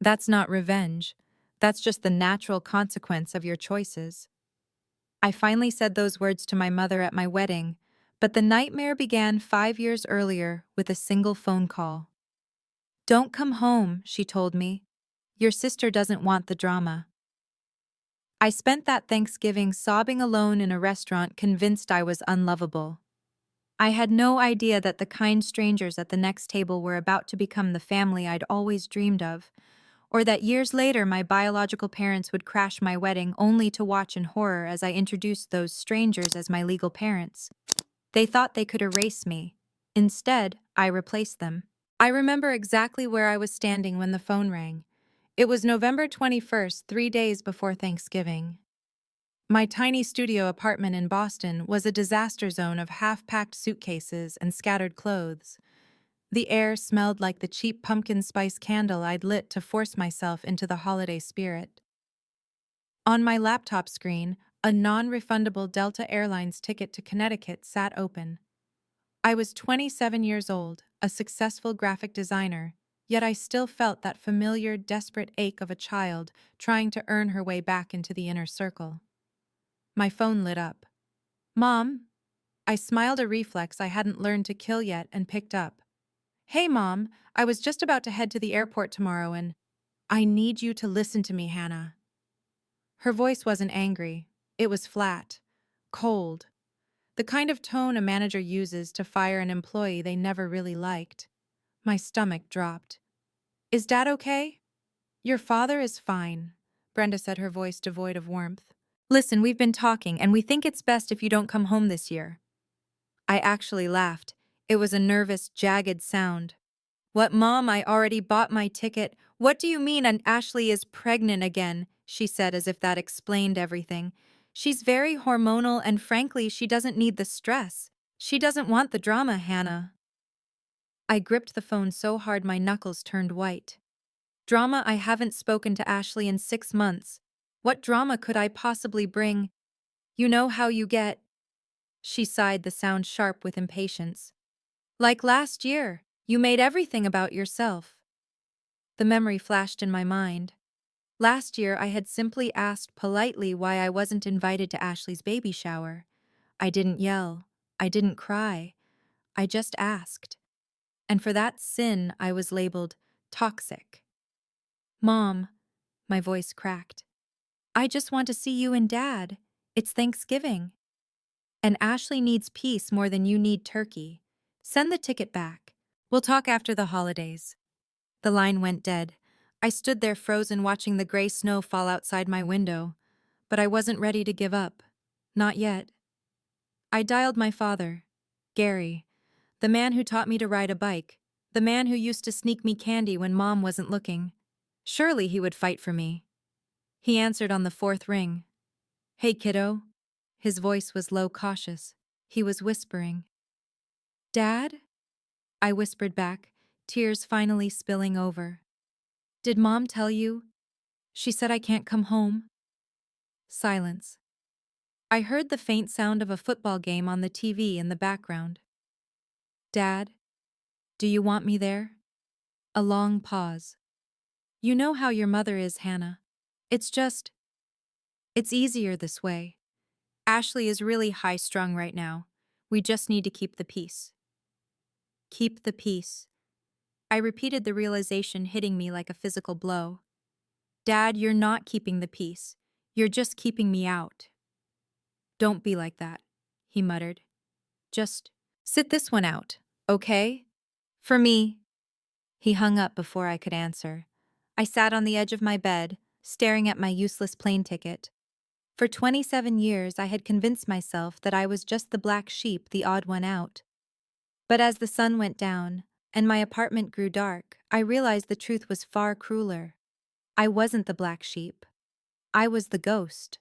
That's not revenge. That's just the natural consequence of your choices. I finally said those words to my mother at my wedding, but the nightmare began 5 years earlier with a single phone call. "Don't come home," she told me. "Your sister doesn't want the drama." I spent that Thanksgiving sobbing alone in a restaurant, convinced I was unlovable. I had no idea that the kind strangers at the next table were about to become the family I'd always dreamed of, or that years later my biological parents would crash my wedding only to watch in horror as I introduced those strangers as my legal parents. They thought they could erase me. Instead, I replaced them. I remember exactly where I was standing when the phone rang. It was November 21st, 3 days before Thanksgiving. My tiny studio apartment in Boston was a disaster zone of half-packed suitcases and scattered clothes. The air smelled like the cheap pumpkin spice candle I'd lit to force myself into the holiday spirit. On my laptop screen, a non-refundable Delta Airlines ticket to Connecticut sat open. I was 27 years old, a successful graphic designer, yet I still felt that familiar, desperate ache of a child trying to earn her way back into the inner circle. My phone lit up. "Mom?" I smiled, a reflex I hadn't learned to kill yet, and picked up. "Hey, Mom, I was just about to head to the airport tomorrow and I need you to listen to me, Hannah." Her voice wasn't angry. It was flat, cold, the kind of tone a manager uses to fire an employee they never really liked. My stomach dropped. "Is Dad okay?" "Your father is fine," Brenda said, her voice devoid of warmth. "Listen, we've been talking, and we think it's best if you don't come home this year." I actually laughed. It was a nervous, jagged sound. "What, Mom? I already bought my ticket." "What do you mean, and Ashley is pregnant again?" she said, as if that explained everything. "She's very hormonal, and frankly, she doesn't need the stress. She doesn't want the drama, Hannah." I gripped the phone so hard my knuckles turned white. "Drama? I haven't spoken to Ashley in 6 months. What drama could I possibly bring? You know how you get." She sighed, the sound sharp with impatience. "Like last year, you made everything about yourself." The memory flashed in my mind. Last year, I had simply asked politely why I wasn't invited to Ashley's baby shower. I didn't yell. I didn't cry. I just asked. And for that sin, I was labeled toxic. "Mom," my voice cracked, "I just want to see you and Dad. It's Thanksgiving. And Ashley needs peace more than you need turkey. Send the ticket back. We'll talk after the holidays." The line went dead. I stood there frozen, watching the gray snow fall outside my window. But I wasn't ready to give up. Not yet. I dialed my father, Gary, the man who taught me to ride a bike, the man who used to sneak me candy when Mom wasn't looking. Surely he would fight for me. He answered on the fourth ring. "Hey, kiddo." His voice was low, cautious. He was whispering. "Dad?" I whispered back, tears finally spilling over. "Did Mom tell you? She said I can't come home." Silence. I heard the faint sound of a football game on the TV in the background. "Dad, do you want me there?" A long pause. "You know how your mother is, Hannah. It's just, it's easier this way. Ashley is really high-strung right now. We just need to keep the peace." Keep the peace. I repeated, the realization hitting me like a physical blow. "Dad, you're not keeping the peace. You're just keeping me out." "Don't be like that," he muttered. "Just sit this one out, okay? For me." He hung up before I could answer. I sat on the edge of my bed, staring at my useless plane ticket. For 27 years, I had convinced myself that I was just the black sheep, the odd one out. But as the sun went down, and my apartment grew dark, I realized the truth was far crueler. I wasn't the black sheep. I was the ghost.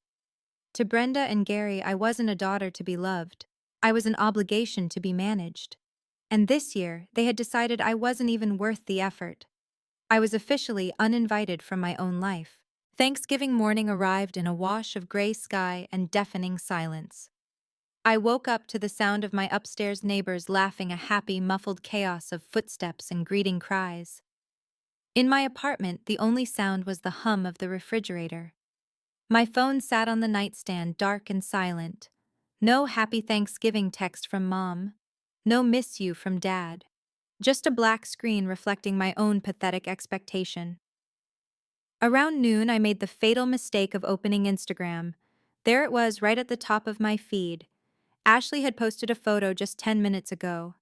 To Brenda and Gary, I wasn't a daughter to be loved. I was an obligation to be managed. And this year, they had decided I wasn't even worth the effort. I was officially uninvited from my own life. Thanksgiving morning arrived in a wash of gray sky and deafening silence. I woke up to the sound of my upstairs neighbors laughing, a happy, muffled chaos of footsteps and greeting cries. In my apartment, the only sound was the hum of the refrigerator. My phone sat on the nightstand, dark and silent. No happy Thanksgiving text from Mom. No miss you from Dad. Just a black screen reflecting my own pathetic expectation. Around noon, I made the fatal mistake of opening Instagram. There it was, right at the top of my feed. Ashley had posted a photo just 10 minutes ago.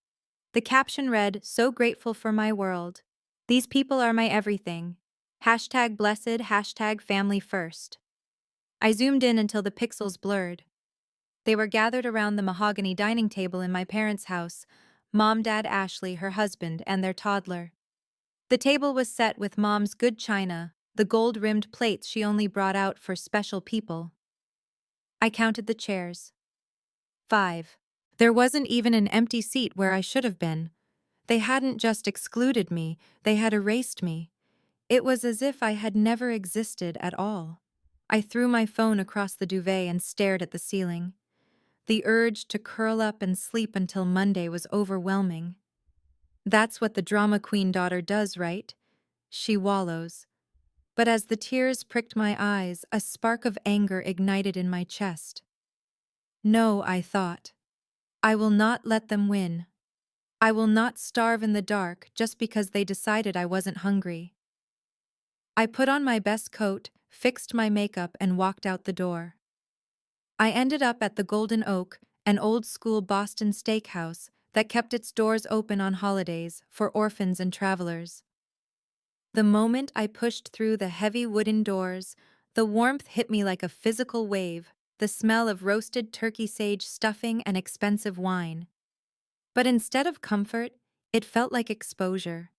The caption read, "So grateful for my world. These people are my everything. Hashtag blessed, hashtag family first." I zoomed in until the pixels blurred. They were gathered around the mahogany dining table in my parents' house: Mom, Dad, Ashley, her husband, and their toddler. The table was set with Mom's good china, the gold-rimmed plates she only brought out for special people. I counted the chairs. 5. There wasn't even an empty seat where I should have been. They hadn't just excluded me, they had erased me. It was as if I had never existed at all. I threw my phone across the duvet and stared at the ceiling. The urge to curl up and sleep until Monday was overwhelming. That's what the drama queen daughter does, right? She wallows. But as the tears pricked my eyes, a spark of anger ignited in my chest. No, I thought. I will not let them win. I will not starve in the dark just because they decided I wasn't hungry. I put on my best coat, fixed my makeup, and walked out the door. I ended up at the Golden Oak, an old-school Boston steakhouse that kept its doors open on holidays for orphans and travelers. The moment I pushed through the heavy wooden doors, the warmth hit me like a physical wave, the smell of roasted turkey sage stuffing and expensive wine. But instead of comfort, it felt like exposure.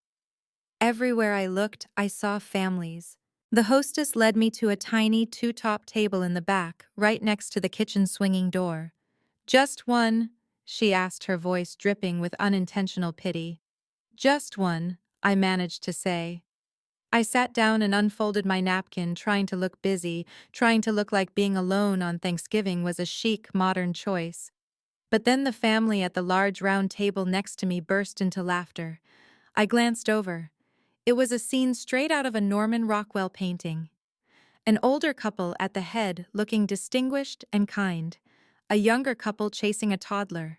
Everywhere I looked, I saw families. The hostess led me to a tiny two-top table in the back, right next to the kitchen swinging door. "Just one?" she asked, her voice dripping with unintentional pity. "Just one," I managed to say. I sat down and unfolded my napkin, trying to look busy, trying to look like being alone on Thanksgiving was a chic, modern choice. But then the family at the large round table next to me burst into laughter. I glanced over. It was a scene straight out of a Norman Rockwell painting. An older couple at the head looking distinguished and kind, a younger couple chasing a toddler,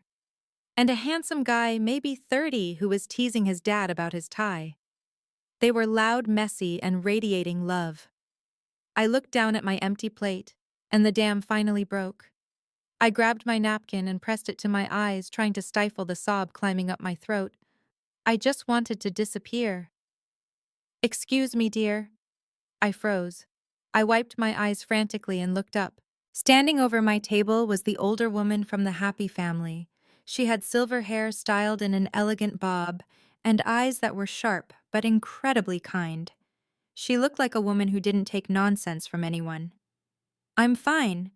and a handsome guy, maybe 30, who was teasing his dad about his tie. They were loud, messy, and radiating love. I looked down at my empty plate, and the dam finally broke. I grabbed my napkin and pressed it to my eyes, trying to stifle the sob climbing up my throat. I just wanted to disappear. "Excuse me, dear." I froze. I wiped my eyes frantically and looked up. Standing over my table was the older woman from the Happy Family. She had silver hair styled in an elegant bob, and eyes that were sharp but incredibly kind. She looked like a woman who didn't take nonsense from anyone. "I'm fine,"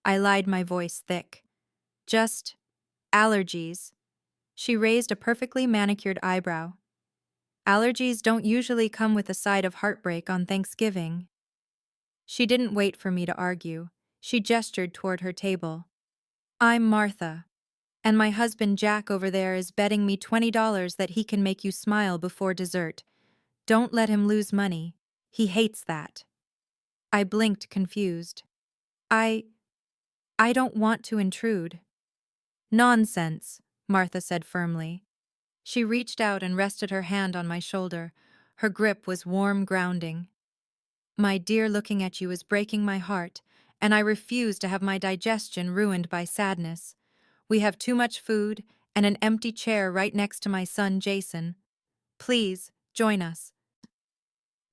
I lied, my voice thick. "Just allergies." She raised a perfectly manicured eyebrow. "Allergies don't usually come with a side of heartbreak on Thanksgiving." She didn't wait for me to argue. She gestured toward her table. "I'm Martha, and my husband Jack over there is betting me $20 that he can make you smile before dessert. Don't let him lose money. He hates that." I blinked, confused. I I don't want to intrude." "Nonsense," Martha said firmly. She reached out and rested her hand on my shoulder. Her grip was warm, grounding. "My dear, looking at you is breaking my heart, and I refuse to have my digestion ruined by sadness. We have too much food and an empty chair right next to my son Jason. Please, join us."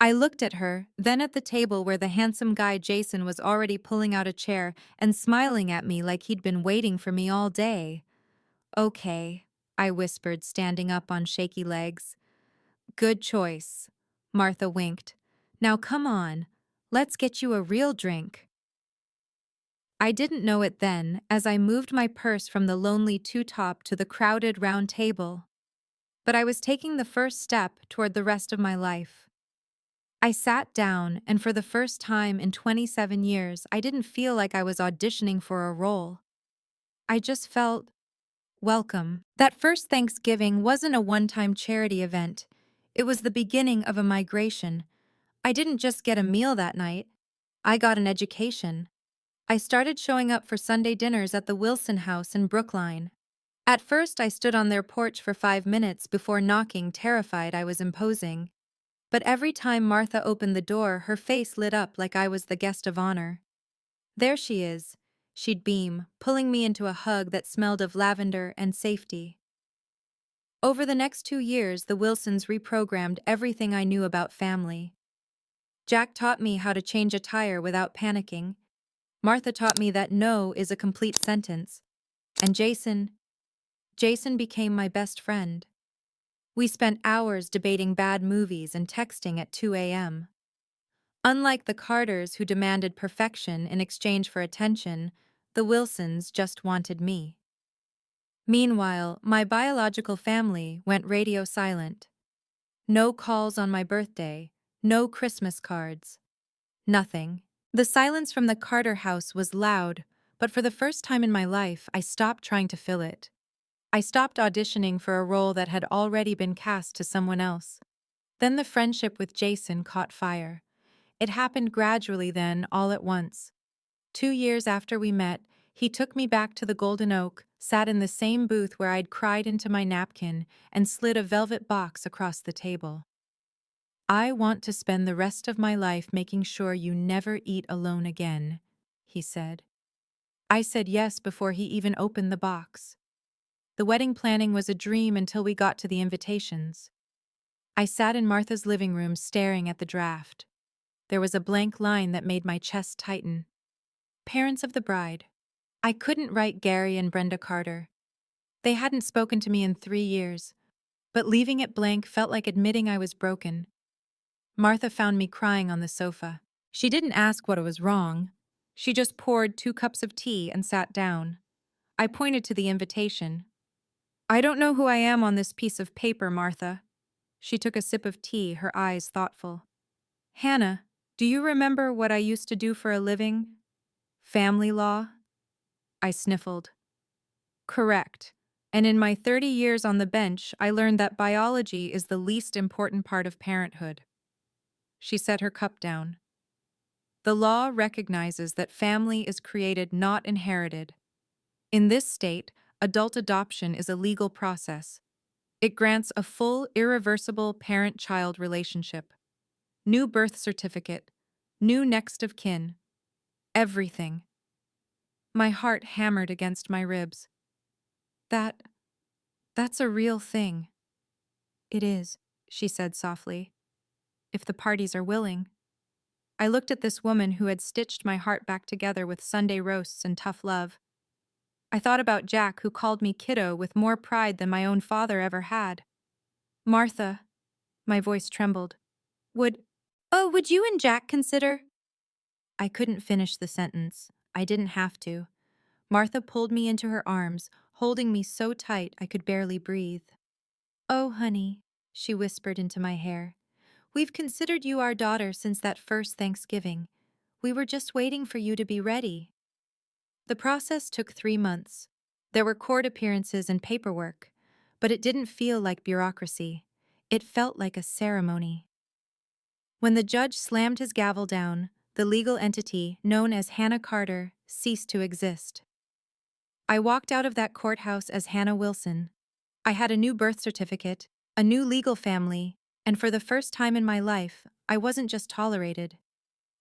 I looked at her, then at the table where the handsome guy Jason was already pulling out a chair and smiling at me like he'd been waiting for me all day. "Okay," I whispered, standing up on shaky legs. "Good choice." Martha winked. "Now come on, let's get you a real drink." I didn't know it then as I moved my purse from the lonely two-top to the crowded round table. But I was taking the first step toward the rest of my life. I sat down, and for the first time in 27 years, I didn't feel like I was auditioning for a role. I just felt welcome. That first Thanksgiving wasn't a one-time charity event. It was the beginning of a migration. I didn't just get a meal that night. I got an education. I started showing up for Sunday dinners at the Wilson House in Brookline. At first, I stood on their porch for 5 minutes before knocking, terrified I was imposing. But every time Martha opened the door, her face lit up like I was the guest of honor. There she is, she'd beam, pulling me into a hug that smelled of lavender and safety. Over the next 2 years, the Wilsons reprogrammed everything I knew about family. Jack taught me how to change a tire without panicking. Martha taught me that no is a complete sentence. And Jason became my best friend. We spent hours debating bad movies and texting at 2 a.m. Unlike the Carters, who demanded perfection in exchange for attention, the Wilsons just wanted me. Meanwhile, my biological family went radio silent. No calls on my birthday, no Christmas cards. Nothing. The silence from the Carter house was loud, but for the first time in my life, I stopped trying to fill it. I stopped auditioning for a role that had already been cast to someone else. Then the friendship with Jason caught fire. It happened gradually then, all at once. 2 years after we met, he took me back to the Golden Oak, sat in the same booth where I'd cried into my napkin, and slid a velvet box across the table. "I want to spend the rest of my life making sure you never eat alone again," he said. I said yes before he even opened the box. The wedding planning was a dream until we got to the invitations. I sat in Martha's living room staring at the draft. There was a blank line that made my chest tighten. Parents of the bride. I couldn't write Gary and Brenda Carter. They hadn't spoken to me in 3 years, but leaving it blank felt like admitting I was broken. Martha found me crying on the sofa. She didn't ask what was wrong. She just poured 2 cups of tea and sat down. I pointed to the invitation. "I don't know who I am on this piece of paper, Martha." She took a sip of tea, her eyes thoughtful. "Hannah, do you remember what I used to do for a living? Family law?" I sniffled. "Correct. And in my 30 years on the bench, I learned that biology is the least important part of parenthood." She set her cup down. "The law recognizes that family is created, not inherited. In this state, adult adoption is a legal process. It grants a full, irreversible parent-child relationship. New birth certificate, new next of kin, everything." My heart hammered against my ribs. That's a real thing." "It is," she said softly, "if the parties are willing." I looked at this woman who had stitched my heart back together with Sunday roasts and tough love. I thought about Jack, who called me kiddo with more pride than my own father ever had. "Martha," my voice trembled, would you and Jack consider?" I couldn't finish the sentence. I didn't have to. Martha pulled me into her arms, holding me so tight I could barely breathe. "Oh, honey," she whispered into my hair, "we've considered you our daughter since that first Thanksgiving. We were just waiting for you to be ready." The process took 3 months. There were court appearances and paperwork, but it didn't feel like bureaucracy. It felt like a ceremony. When the judge slammed his gavel down, the legal entity, known as Hannah Carter, ceased to exist. I walked out of that courthouse as Hannah Wilson. I had a new birth certificate, a new legal family, and for the first time in my life, I wasn't just tolerated.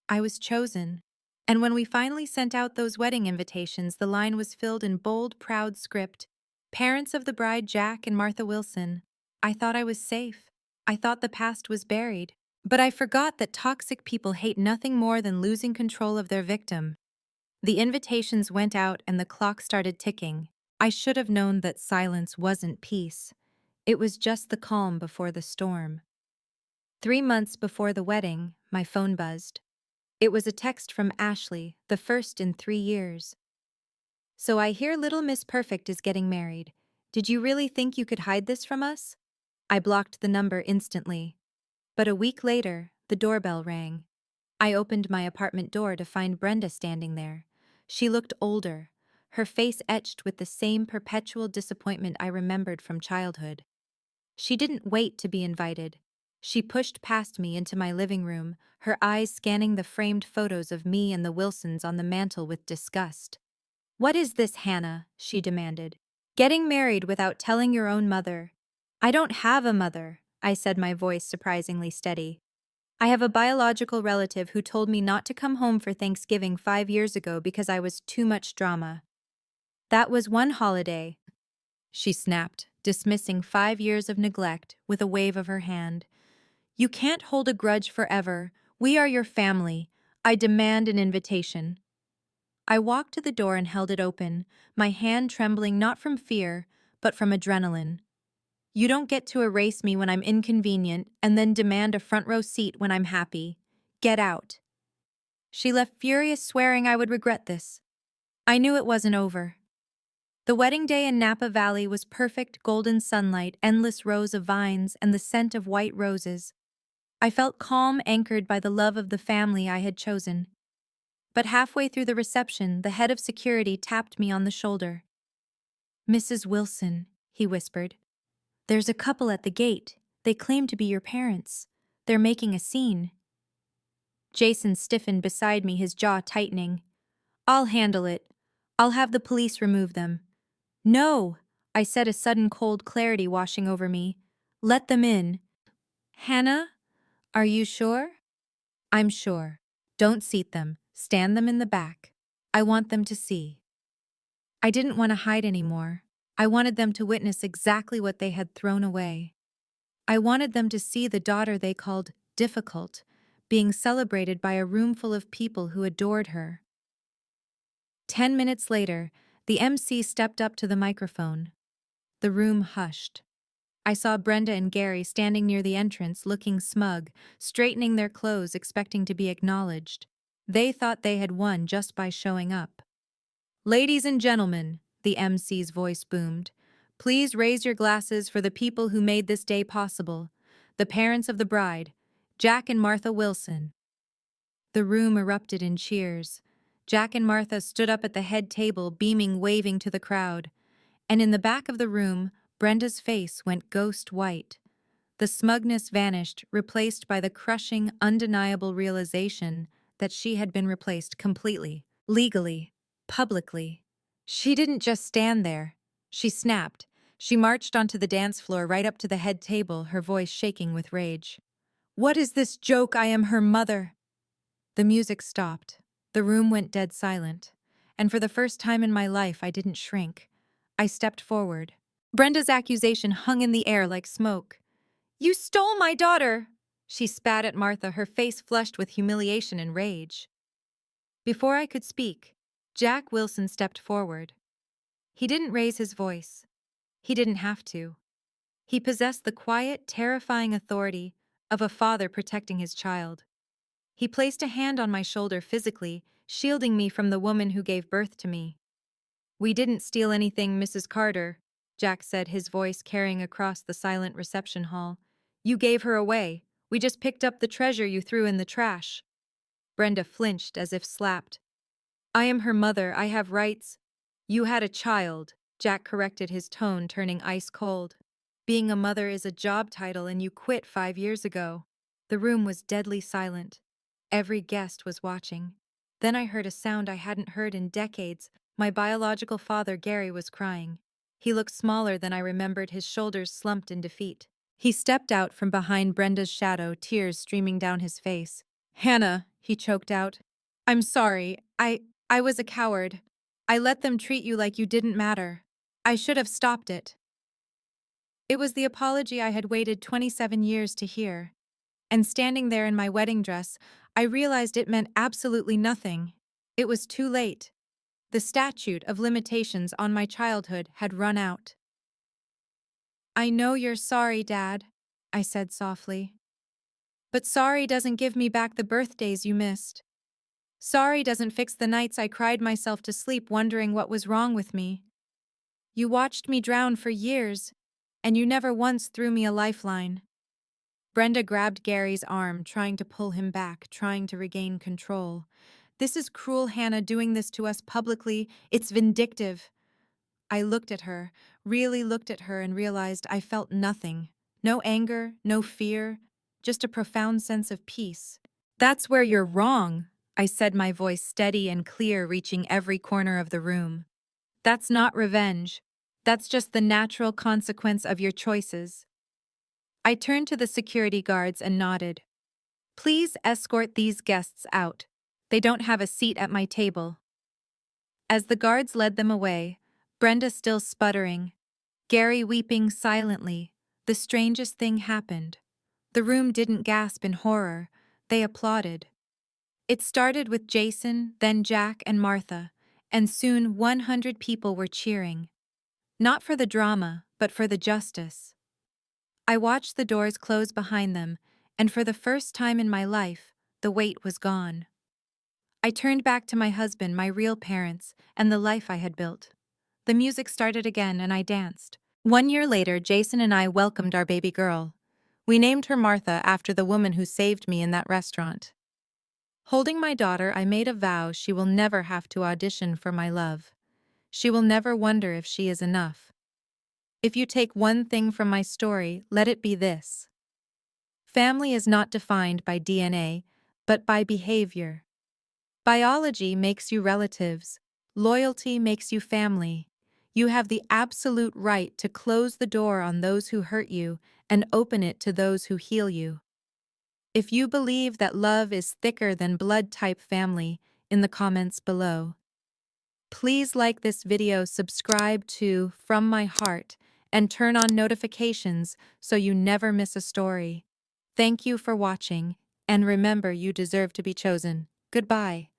I was chosen. And when we finally sent out those wedding invitations, the line was filled in bold, proud script. "Parents of the bride, Jack and Martha Wilson." I thought I was safe. I thought the past was buried. But I forgot that toxic people hate nothing more than losing control of their victim. The invitations went out and the clock started ticking. I should have known that silence wasn't peace. It was just the calm before the storm. 3 months before the wedding, my phone buzzed. It was a text from Ashley, the first in 3 years. "So I hear little Miss Perfect is getting married. Did you really think you could hide this from us?" I blocked the number instantly. But a week later, the doorbell rang. I opened my apartment door to find Brenda standing there. She looked older, her face etched with the same perpetual disappointment I remembered from childhood. She didn't wait to be invited. She pushed past me into my living room, her eyes scanning the framed photos of me and the Wilsons on the mantel with disgust. "What is this, Hannah?" she demanded. "Getting married without telling your own mother." "I don't have a mother," I said, my voice surprisingly steady. "I have a biological relative who told me not to come home for Thanksgiving 5 years ago because I was too much drama." "That was one holiday," she snapped, dismissing 5 years of neglect with a wave of her hand. "You can't hold a grudge forever. We are your family. I demand an invitation." I walked to the door and held it open, my hand trembling not from fear, but from adrenaline. "You don't get to erase me when I'm inconvenient and then demand a front row seat when I'm happy. Get out." She left furious, swearing I would regret this. I knew it wasn't over. The wedding day in Napa Valley was perfect: golden sunlight, endless rows of vines, and the scent of white roses. I felt calm, anchored by the love of the family I had chosen. But halfway through the reception, the head of security tapped me on the shoulder. "Mrs. Wilson," he whispered, "there's a couple at the gate. They claim to be your parents. They're making a scene." Jason stiffened beside me, his jaw tightening. "I'll handle it. I'll have the police remove them." "No," I said, a sudden cold clarity washing over me. "Let them in." "Hannah, are you sure?" "I'm sure. Don't seat them. Stand them in the back. I want them to see." I didn't want to hide anymore. I wanted them to witness exactly what they had thrown away. I wanted them to see the daughter they called difficult being celebrated by a room full of people who adored her. 10 minutes later, the MC stepped up to the microphone. The room hushed. I saw Brenda and Gary standing near the entrance, looking smug, straightening their clothes, expecting to be acknowledged. They thought they had won just by showing up. "Ladies and gentlemen," the MC's voice boomed, "please raise your glasses for the people who made this day possible, the parents of the bride, Jack and Martha Wilson." The room erupted in cheers. Jack and Martha stood up at the head table, beaming, waving to the crowd. And in the back of the room, Brenda's face went ghost white. The smugness vanished, replaced by the crushing, undeniable realization that she had been replaced completely, legally, publicly. She didn't just stand there. She snapped. She marched onto the dance floor, right up to the head table, her voice shaking with rage. "What is this joke? I am her mother." The music stopped. The room went dead silent. And for the first time in my life, I didn't shrink. I stepped forward. Brenda's accusation hung in the air like smoke. "You stole my daughter!" She spat at Martha, her face flushed with humiliation and rage. Before I could speak, Jack Wilson stepped forward. He didn't raise his voice. He didn't have to. He possessed the quiet, terrifying authority of a father protecting his child. He placed a hand on my shoulder physically, shielding me from the woman who gave birth to me. "We didn't steal anything, Mrs. Carter," Jack said, his voice carrying across the silent reception hall. "You gave her away. We just picked up the treasure you threw in the trash." Brenda flinched as if slapped. "I am her mother. I have rights." "You had a child," Jack corrected, his tone turning ice cold. "Being a mother is a job title and you quit 5 years ago." The room was deadly silent. Every guest was watching. Then I heard a sound I hadn't heard in decades. My biological father, Gary, was crying. He looked smaller than I remembered, his shoulders slumped in defeat. He stepped out from behind Brenda's shadow, tears streaming down his face. "Hannah," he choked out. "I'm sorry. I was a coward. I let them treat you like you didn't matter. I should have stopped it." It was the apology I had waited 27 years to hear. And standing there in my wedding dress, I realized it meant absolutely nothing. It was too late. The statute of limitations on my childhood had run out. "I know you're sorry, Dad," I said softly. "But sorry doesn't give me back the birthdays you missed. Sorry doesn't fix the nights I cried myself to sleep wondering what was wrong with me. You watched me drown for years, and you never once threw me a lifeline." Brenda grabbed Gary's arm, trying to pull him back, trying to regain control. "This is cruel, Hannah, doing this to us publicly. It's vindictive." I looked at her, really looked at her, and realized I felt nothing. No anger, no fear, just a profound sense of peace. That's where you're wrong, I said, my voice steady and clear, reaching every corner of the room. That's not revenge. That's just the natural consequence of your choices. I turned to the security guards and nodded. Please escort these guests out. They don't have a seat at my table. As the guards led them away, Brenda still sputtering, Gary weeping silently, the strangest thing happened. The room didn't gasp in horror, they applauded. It started with Jason, then Jack and Martha, and soon 100 people were cheering. Not for the drama, but for the justice. I watched the doors close behind them, and for the first time in my life, the weight was gone. I turned back to my husband, my real parents, and the life I had built. The music started again, and I danced. 1 year later, Jason and I welcomed our baby girl. We named her Martha after the woman who saved me in that restaurant. Holding my daughter, I made a vow she will never have to audition for my love. She will never wonder if she is enough. If you take one thing from my story, let it be this. Family is not defined by DNA, but by behavior. Biology makes you relatives. Loyalty makes you family. You have the absolute right to close the door on those who hurt you and open it to those who heal you. If you believe that love is thicker than blood-type family, in the comments below. Please like this video, subscribe to From My Heart, and turn on notifications so you never miss a story. Thank you for watching, and remember, you deserve to be chosen. Goodbye.